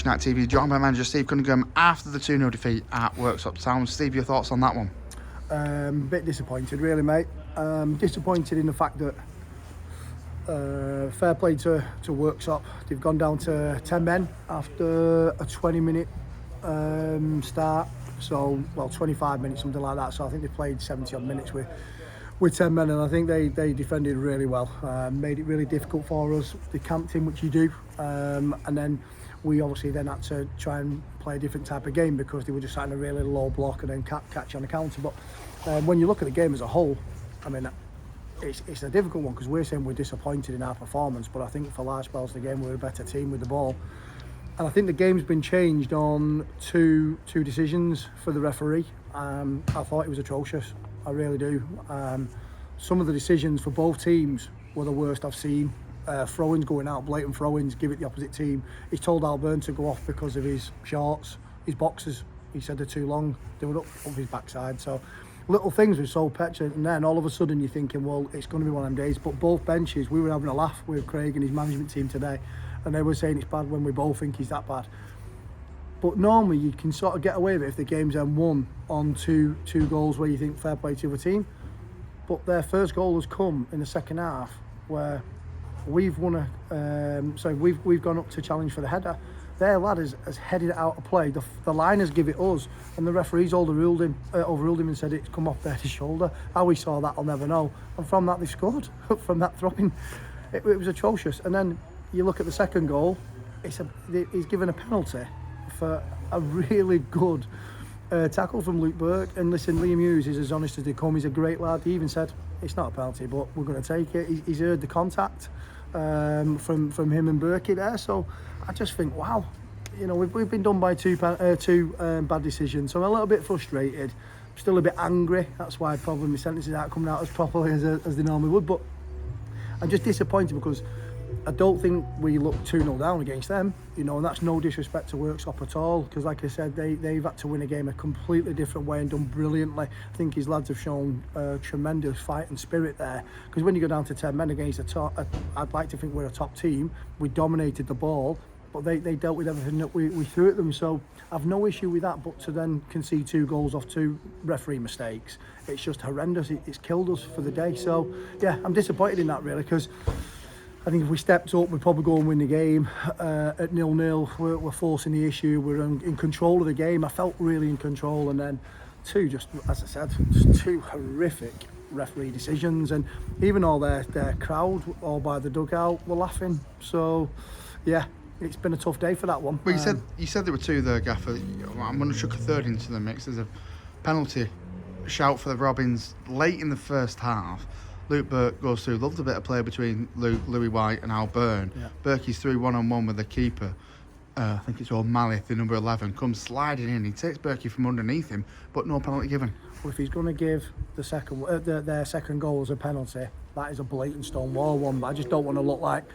Night TV, joined by manager Steve Cunningham after the 2-0 defeat at Worksop Town. Steve, your thoughts on that one? Bit disappointed, really, mate. Disappointed in the fact that fair play to Worksop. They've gone down to 10 men after a 20-minute start. So, well, 25 minutes, something like that. So I think they played 70-odd minutes with 10 men, and I think they defended really well. Made it really difficult for us. They camped in, which you do, and then we obviously then had to try and play a different type of game because they were just sat in a really low block and then catch on the counter. But when you look at the game as a whole, I mean, it's a difficult one because we're saying we're disappointed in our performance, but I think for large spells of the game we're a better team with the ball. And I think the game's been changed on two decisions for the referee. I thought it was atrocious, I really do. Some of the decisions for both teams were the worst I've seen. Throw-ins going out, blatant throw-ins, give it the opposite team. He's told Alburn to go off because of his shorts, his boxers. He said they're too long, they were up his backside. So little things were so petulant, and then all of a sudden you're thinking, well, it's going to be one of them days. But both benches, we were having a laugh with Craig and his management team today, and they were saying it's bad when we both think he's that bad. But normally you can sort of get away with it if the game's then won on two goals where you think fair play to the other team. But their first goal has come in the second half where we've won we've gone up to challenge for the header. Their lad has headed it out of play. The liners give it us, and the referees overruled him and said it's come off their shoulder. How we saw that, I'll never know. And from that, they scored. From that throw-in, it was atrocious. And then you look at the second goal. He's given a penalty for a really good tackle from Luke Burke. And listen, Liam Hughes is as honest as they come. He's a great lad. He even said it's not a penalty, but we're going to take it. He's heard the contact from him and Burke there. So I just think, wow, you know, we've been done by two bad decisions. So I'm a little bit frustrated, still a bit angry. That's why probably my sentences aren't coming out as properly as they normally would. But I'm just disappointed because I don't think we look 2-0 down against them, you know, and that's no disrespect to Worksop at all, because like I said, they've had to win a game a completely different way and done brilliantly. I think his lads have shown tremendous fight and spirit there, because when you go down to 10 men against I'd like to think we're a top team. We dominated the ball, but they dealt with everything that we threw at them, so I've no issue with that. But to then concede 2 goals off 2 referee mistakes, it's just horrendous. It's killed us for the day. So yeah, I'm disappointed in that really, because I think if we stepped up, we'd probably go and win the game. At 0-0, we're forcing the issue. We're in control of the game. I felt really in control, and then 2, just as I said, just 2 horrific referee decisions, and even all their crowd, all by the dugout, were laughing. So, yeah, it's been a tough day for that one. Well, you said there were 2 there, Gaffer. I'm going to chuck a third into the mix. There's a penalty shout for the Robins late in the first half. Luke Burke goes through, loved a bit of play between Louis White and Al Byrne. Yeah. Burke's through one-on-one with the keeper. I think it's O'Malley, the number 11, comes sliding in. He takes Burke from underneath him, but no penalty given. Well, if he's going to give the second their second goal as a penalty, that is a blatant Stonewall one. But I just don't want to look like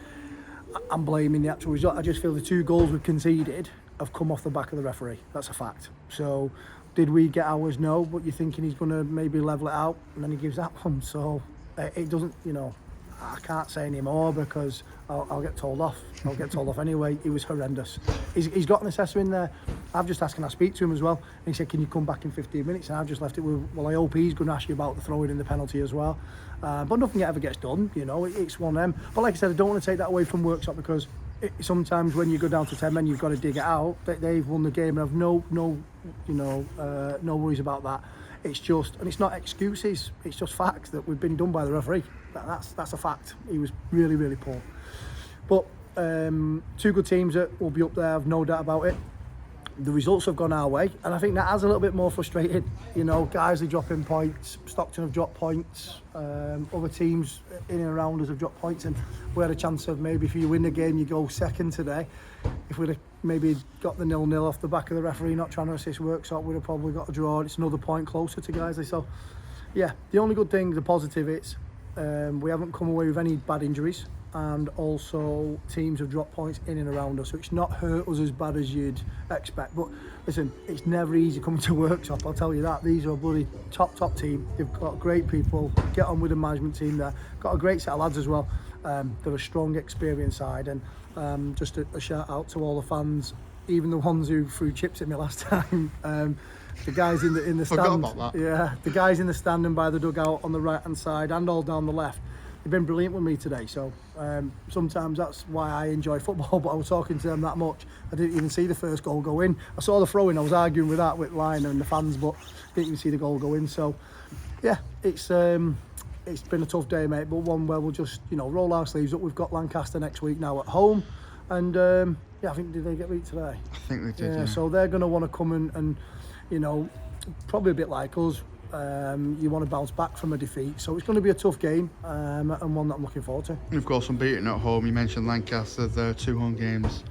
I'm blaming the actual result. I just feel the 2 goals we've conceded have come off the back of the referee. That's a fact. So, did we get ours? No, but you're thinking he's going to maybe level it out, and then he gives that one. So, it doesn't, you know, I can't say any more because I'll get told off. I'll get told off anyway. It was horrendous. He's got an assessor in there. I've just asked, can I speak to him as well? And he said, can you come back in 15 minutes? And I've just left it with, well, I hope he's going to ask you about the throwing in the penalty as well. But nothing ever gets done, you know, it's one of them. But like I said, I don't want to take that away from Worksop, because sometimes when you go down to 10 men, you've got to dig it out. They've won the game, and I've no worries about that. It's just, and it's not excuses, it's just facts that we've been done by the referee. That's a fact. He was really, really poor. But 2 good teams that will be up there, I've no doubt about it. The results have gone our way, and I think that has a little bit more frustrated. You know, guys are dropping points, Stockton have dropped points, other teams in and around us have dropped points, and we had a chance of maybe if you win the game, you go second today. If we'd have maybe got the 0-0 off the back of the referee not trying to assist Worksop, we'd have probably got a draw. It's another point closer to guys. So, yeah, the only good thing, the positive, it's we haven't come away with any bad injuries, and also teams have dropped points in and around us, so it's not hurt us as bad as you'd expect. But listen, it's never easy coming to Worksop, I'll tell you that. These are a bloody top team. They've got great people, get on with the management team there, got a great set of lads as well. They're a strong, experienced side, and just a shout out to all the fans even the ones who threw chips at me last time. The guys in the stand. Forgot about that. Yeah, the guys in the stand and by the dugout on the right hand side and all down the left. They've been brilliant with me today. So sometimes that's why I enjoy football. But I was talking to them that much. I didn't even see the first goal go in. I saw the throw in. I was arguing with that with Liner and the fans, but didn't even see the goal go in. So yeah, it's been a tough day, mate. But one where we'll just roll our sleeves up. We've got Lancaster next week now at home, and yeah, I think did they get beat today? I think they did. Yeah. So they're going to want to come and probably a bit like us. You want to bounce back from a defeat, so it's going to be a tough game and one that I'm looking forward to. And of course, unbeaten at home. You mentioned Lancaster, the 2 home games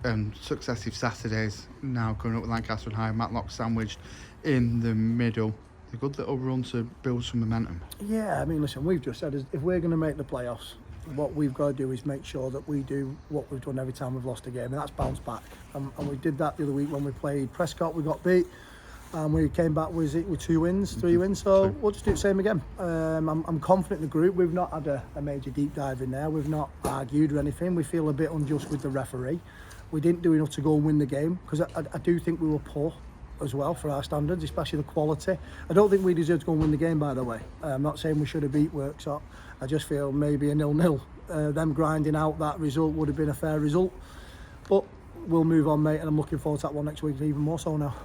and successive Saturdays now coming up with Lancaster and High Matlock sandwiched in the middle. A good little run to build some momentum. Yeah, I mean, listen, we've just said if we're going to make the playoffs, what we've got to do is make sure that we do what we've done every time we've lost a game, and that's bounce back. And we did that the other week when we played Prescott. We got beat. And we came back with 2 wins, 3 wins, so we'll just do the same again. I'm confident in the group. We've not had a major deep dive in there. We've not argued or anything. We feel a bit unjust with the referee. We didn't do enough to go and win the game, because I do think we were poor as well for our standards, especially the quality. I don't think we deserve to go and win the game, by the way. I'm not saying we should have beat Worksop. I just feel maybe a 0-0. Them grinding out that result would have been a fair result. But we'll move on, mate, and I'm looking forward to that one next week even more so now.